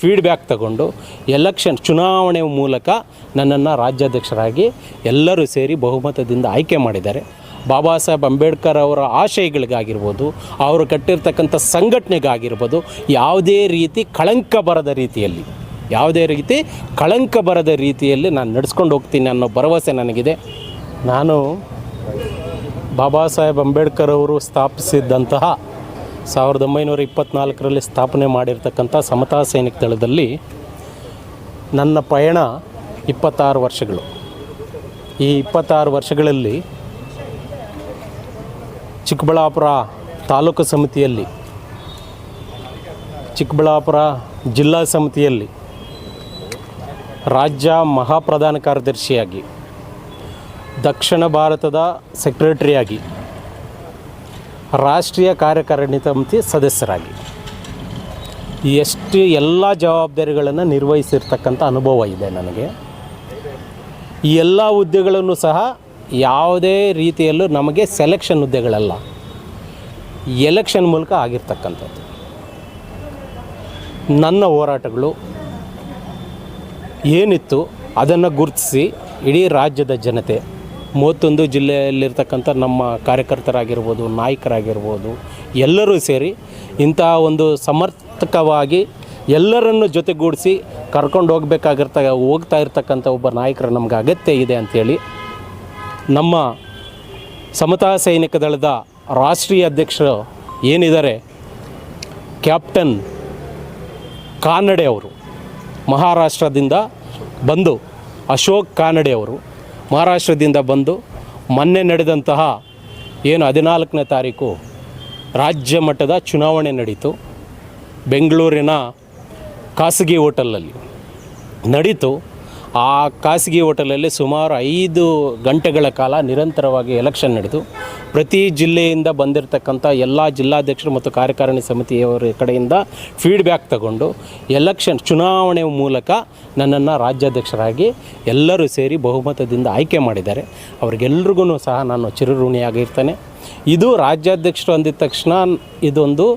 Feedback ತಗೊಂಡು ಚುನಾವಣೆ ಮೂಲಕ ನನ್ನನ್ನು ರಾಜ್ಯಾಧ್ಯಕ್ಷರಾಗಿ ಎಲ್ಲರೂ ಸೇರಿ ಬಹುಮತದಿಂದ ಆಯ್ಕೆ ಮಾಡಿದ್ದಾರೆ. ಬಾಬಾ ಸಾಹೇಬ್ ಅಂಬೇಡ್ಕರ್ ಅವರ ಆಶಯಗಳಿಗಾಗಿರ್ಬೋದು, ಅವರು ಕಟ್ಟಿರ್ತಕ್ಕಂಥ ಸಂಘಟನೆಗಾಗಿರ್ಬೋದು ಯಾವುದೇ ರೀತಿ ಕಳಂಕ ಬರದ ರೀತಿಯಲ್ಲಿ ನಾನು ನಡೆಸ್ಕೊಂಡು ಹೋಗ್ತೀನಿ ಅನ್ನೋ ಭರವಸೆ ನನಗಿದೆ. ನಾನು ಬಾಬಾ ಸಾಹೇಬ್ ಅಂಬೇಡ್ಕರ್ ಅವರು ಸ್ಥಾಪಿಸಿದ್ದಂತಹ 1924ರಲ್ಲಿ ಸ್ಥಾಪನೆ ಮಾಡಿರ್ತಕ್ಕಂಥ ಸಮತಾ ಸೈನಿಕ ದಳದಲ್ಲಿ ನನ್ನ ಪಯಣ 26 ವರ್ಷಗಳು. ಈ 26 ವರ್ಷಗಳಲ್ಲಿ ಚಿಕ್ಕಬಳ್ಳಾಪುರ ತಾಲೂಕು ಸಮಿತಿಯಲ್ಲಿ, ಚಿಕ್ಕಬಳ್ಳಾಪುರ ಜಿಲ್ಲಾ ಸಮಿತಿಯಲ್ಲಿ ರಾಜ್ಯ ಮಹಾಪ್ರಧಾನ ಕಾರ್ಯದರ್ಶಿಯಾಗಿ, ದಕ್ಷಿಣ ಭಾರತದ ಸೆಕ್ರೆಟರಿಯಾಗಿ, ರಾಷ್ಟ್ರೀಯ ಕಾರ್ಯಕಾರಿಣಿ ಸಮಿತಿ ಸದಸ್ಯರಾಗಿ ಎಲ್ಲ ಜವಾಬ್ದಾರಿಗಳನ್ನು ನಿರ್ವಹಿಸಿರ್ತಕ್ಕಂಥ ಅನುಭವ ಇದೆ ನನಗೆ. ಈ ಎಲ್ಲ ಹುದ್ದೆಗಳನ್ನು ಸಹ ಯಾವುದೇ ರೀತಿಯಲ್ಲೂ ನಮಗೆ ಸೆಲೆಕ್ಷನ್ ಹುದ್ದೆಗಳಲ್ಲ, ಎಲೆಕ್ಷನ್ ಮೂಲಕ ಆಗಿರ್ತಕ್ಕಂಥದ್ದು. ನನ್ನ ಹೋರಾಟಗಳು ಏನಿತ್ತು ಅದನ್ನು ಗುರುತಿಸಿ ಇಡೀ ರಾಜ್ಯದ ಜನತೆ, 31 ಜಿಲ್ಲೆಯಲ್ಲಿರ್ತಕ್ಕಂಥ ನಮ್ಮ ಕಾರ್ಯಕರ್ತರಾಗಿರ್ಬೋದು, ನಾಯಕರಾಗಿರ್ಬೋದು, ಎಲ್ಲರೂ ಸೇರಿ ಇಂಥ ಒಂದು ಸಮರ್ಥಕವಾಗಿ ಎಲ್ಲರನ್ನು ಜೊತೆಗೂಡಿಸಿ ಕರ್ಕೊಂಡು ಹೋಗ್ತಾ ಇರ್ತಕ್ಕಂಥ ಒಬ್ಬ ನಾಯಕರು ನಮ್ಗೆ ಅಗತ್ಯ ಇದೆ ಅಂಥೇಳಿ ನಮ್ಮ ಸಮತಾ ಸೈನಿಕ ದಳದ ರಾಷ್ಟ್ರೀಯ ಅಧ್ಯಕ್ಷರು ಏನಿದ್ದಾರೆ ಕ್ಯಾಪ್ಟನ್ ಕಾನಡೆ ಅವರು, ಮಹಾರಾಷ್ಟ್ರದಿಂದ ಬಂದು, ಅಶೋಕ್ ಕಾನಡೆ ಅವರು ಮಹಾರಾಷ್ಟ್ರದಿಂದ ಬಂದು ಮೊನ್ನೆ ನಡೆದಂತಹ 14ನೇ ತಾರೀಕು ರಾಜ್ಯ ಮಟ್ಟದ ಚುನಾವಣೆ ನಡೀತು. ಬೆಂಗಳೂರಿನ ಖಾಸಗಿ ಹೋಟೆಲಲ್ಲಿ ನಡೀತು. ಆ ಖಾಸಗಿ ಹೋಟೆಲಲ್ಲಿ ಸುಮಾರು 5 ಗಂಟೆಗಳ ಕಾಲ ನಿರಂತರವಾಗಿ ಎಲೆಕ್ಷನ್ ನಡೆದು ಪ್ರತಿ ಜಿಲ್ಲೆಯಿಂದ ಬಂದಿರತಕ್ಕಂಥ ಎಲ್ಲ ಜಿಲ್ಲಾಧ್ಯಕ್ಷರು ಮತ್ತು ಕಾರ್ಯಕಾರಿಣಿ ಸಮಿತಿಯವರ ಕಡೆಯಿಂದ ಫೀಡ್ಬ್ಯಾಕ್ ತಗೊಂಡು ಚುನಾವಣೆ ಮೂಲಕ ನನ್ನನ್ನು ರಾಜ್ಯಾಧ್ಯಕ್ಷರಾಗಿ ಎಲ್ಲರೂ ಸೇರಿ ಬಹುಮತದಿಂದ ಆಯ್ಕೆ ಮಾಡಿದ್ದಾರೆ. ಅವ್ರಿಗೆಲ್ರಿಗೂ ಸಹ ನಾನು ಚಿರಋಣಿಯಾಗಿರ್ತೇನೆ. ಇದು ರಾಜ್ಯಾಧ್ಯಕ್ಷರು ಅಂದಿದ ತಕ್ಷಣ ಇದೊಂದು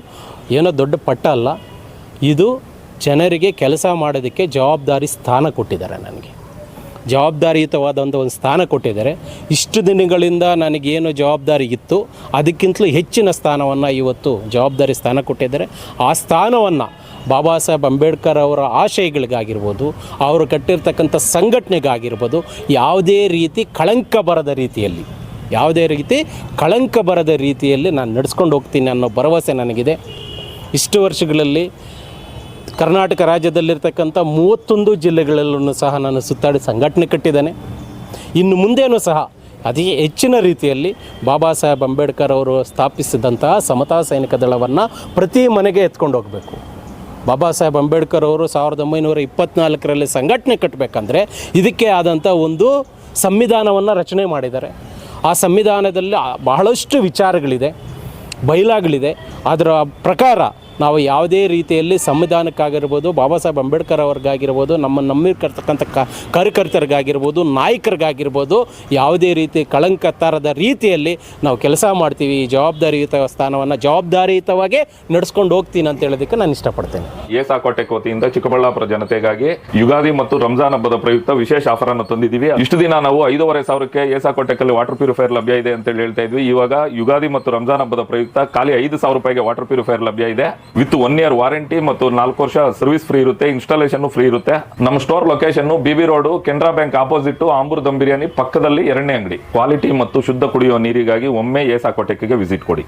ಏನೋ ದೊಡ್ಡ ಪಟ್ಟ ಅಲ್ಲ, ಇದು ಜನರಿಗೆ ಕೆಲಸ ಮಾಡೋದಕ್ಕೆ ಜವಾಬ್ದಾರಿ ಸ್ಥಾನ ಕೊಟ್ಟಿದ್ದಾರೆ. ನನಗೆ ಜವಾಬ್ದಾರಿಯುತವಾದಂಥ ಒಂದು ಸ್ಥಾನ ಕೊಟ್ಟಿದ್ದಾರೆ. ಇಷ್ಟು ದಿನಗಳಿಂದ ನನಗೇನು ಜವಾಬ್ದಾರಿ ಇತ್ತು ಅದಕ್ಕಿಂತಲೂ ಹೆಚ್ಚಿನ ಸ್ಥಾನವನ್ನು ಇವತ್ತು ಜವಾಬ್ದಾರಿ ಸ್ಥಾನ ಕೊಟ್ಟಿದ್ದಾರೆ. ಆ ಸ್ಥಾನವನ್ನು ಬಾಬಾ ಸಾಹೇಬ್ ಅಂಬೇಡ್ಕರ್ ಅವರ ಆಶಯಗಳಿಗಾಗಿರ್ಬೋದು, ಅವರು ಕಟ್ಟಿರ್ತಕ್ಕಂಥ ಸಂಘಟನೆಗಾಗಿರ್ಬೋದು ಯಾವುದೇ ರೀತಿ ಕಳಂಕ ಬರದ ರೀತಿಯಲ್ಲಿ ನಾನು ನಡೆಸ್ಕೊಂಡು ಹೋಗ್ತೀನಿ ಅನ್ನೋ ಭರವಸೆ ನನಗಿದೆ. ಇಷ್ಟು ವರ್ಷಗಳಲ್ಲಿ ಕರ್ನಾಟಕ ರಾಜ್ಯದಲ್ಲಿರ್ತಕ್ಕಂಥ 31 ಜಿಲ್ಲೆಗಳಲ್ಲೂ ಸಹ ನಾನು ಸುತ್ತಾಡಿ ಸಂಘಟನೆ ಕಟ್ಟಿದ್ದೇನೆ. ಇನ್ನು ಮುಂದೇನೂ ಸಹ ಅತಿ ಹೆಚ್ಚಿನ ರೀತಿಯಲ್ಲಿ ಬಾಬಾ ಸಾಹೇಬ್ ಅಂಬೇಡ್ಕರ್ ಅವರು ಸ್ಥಾಪಿಸಿದಂತಹ ಸಮತಾ ಸೈನಿಕ ದಳವನ್ನು ಪ್ರತಿ ಮನೆಗೆ ಎತ್ಕೊಂಡು ಹೋಗಬೇಕು. ಬಾಬಾ ಸಾಹೇಬ್ ಅಂಬೇಡ್ಕರ್ ಅವರು 1924ರಲ್ಲಿ ಸಂಘಟನೆ ಕಟ್ಟಬೇಕಂದ್ರೆ ಇದಕ್ಕೆ ಆದಂಥ ಒಂದು ಸಂವಿಧಾನವನ್ನು ರಚನೆ ಮಾಡಿದ್ದಾರೆ. ಆ ಸಂವಿಧಾನದಲ್ಲಿ ಬಹಳಷ್ಟು ವಿಚಾರಗಳಿದೆ, ಬಯಲಾಗಳಿದೆ. ಅದರ ಪ್ರಕಾರ ನಾವು ಯಾವುದೇ ರೀತಿಯಲ್ಲಿ ಸಂವಿಧಾನಕ್ಕಾಗಿರ್ಬೋದು, ಬಾಬಾ ಸಾಹೇಬ್ ಅಂಬೇಡ್ಕರ್ ಅವ್ರಿಗಾಗಿರ್ಬೋದು, ನಮ್ಮಿರ್ತಕ್ಕಂಥ ಕಾರ್ಯಕರ್ತರಿಗಾಗಿರ್ಬೋದು, ನಾಯಕರಿಗಾಗಿರ್ಬೋದು ಯಾವುದೇ ರೀತಿ ಕಳಂಕ ತರದ ರೀತಿಯಲ್ಲಿ ನಾವು ಕೆಲಸ ಮಾಡ್ತೀವಿ. ಈ ಜವಾಬ್ದಾರಿಯುತ ಸ್ಥಾನವನ್ನು ಜವಾಬ್ದಾರಿಯುತವಾಗಿ ನಡೆಸ್ಕೊಂಡು ಹೋಗ್ತೀನಿ ಅಂತ ಹೇಳೋದಕ್ಕೆ ನಾನು ಇಷ್ಟಪಡ್ತೇನೆ. ಏಸಾಕೋಟೆಕ್ ವತಿಯಿಂದ ಚಿಕ್ಕಬಳ್ಳಾಪುರ ಜನತೆಗಾಗಿ ಯುಗಾದಿ ಮತ್ತು ರಂಜಾನ್ ಹಬ್ಬದ ಪ್ರಯುಕ್ತ ವಿಶೇಷ ಆಫರ್ ಅನ್ನು ತಂದಿದ್ದೀವಿ. ಇಷ್ಟು ದಿನ ನಾವು 5,500ಕ್ಕೆ ಏಸಾಕೋಟೆಕಲ್ಲಿ ವಾಟರ್ ಪ್ಯೂರಿಫೈಯರ್ ಲಭ್ಯ ಇದೆ ಅಂತ ಹೇಳ್ತಾ ಇದ್ವಿ. ಇವಾಗ ಯುಗಾದಿ ಮತ್ತು ರಂಜಾನ್ ಹಬ್ಬದ ಪ್ರಯುಕ್ತ ಖಾಲಿ 5,000 ರೂಪಾಯಿಗೆ ವಾಟರ್ ಪ್ಯೂರಿಫೈಯರ್ ಲಭ್ಯ ಇದೆ. ವಿತ್ 1 year ವಾರಂಟಿ ಮತ್ತು 4 ವರ್ಷ ಸರ್ವಿಸ್ ಫ್ರೀ ಇರುತ್ತೆ. ಇನ್ಸ್ಟಾಲೇಷನ್ ಫ್ರೀ ಇರುತ್ತೆ. ನಮ್ಮ store location BB road, Canara bank opposite, Ambur dum biryani ಪಕ್ಕದಲ್ಲಿ 2ನೇ ಅಂಗಡಿ. ಕ್ವಾಲಿಟಿ ಮತ್ತು ಶುದ್ಧ ಕುಡಿಯುವ ನೀರಿಗಾಗಿ ಒಮ್ಮೆ ಏಸಾಕೋಟೆಕ್ಗೆ ವಿಸಿಟ್ ಕೊಡಿ.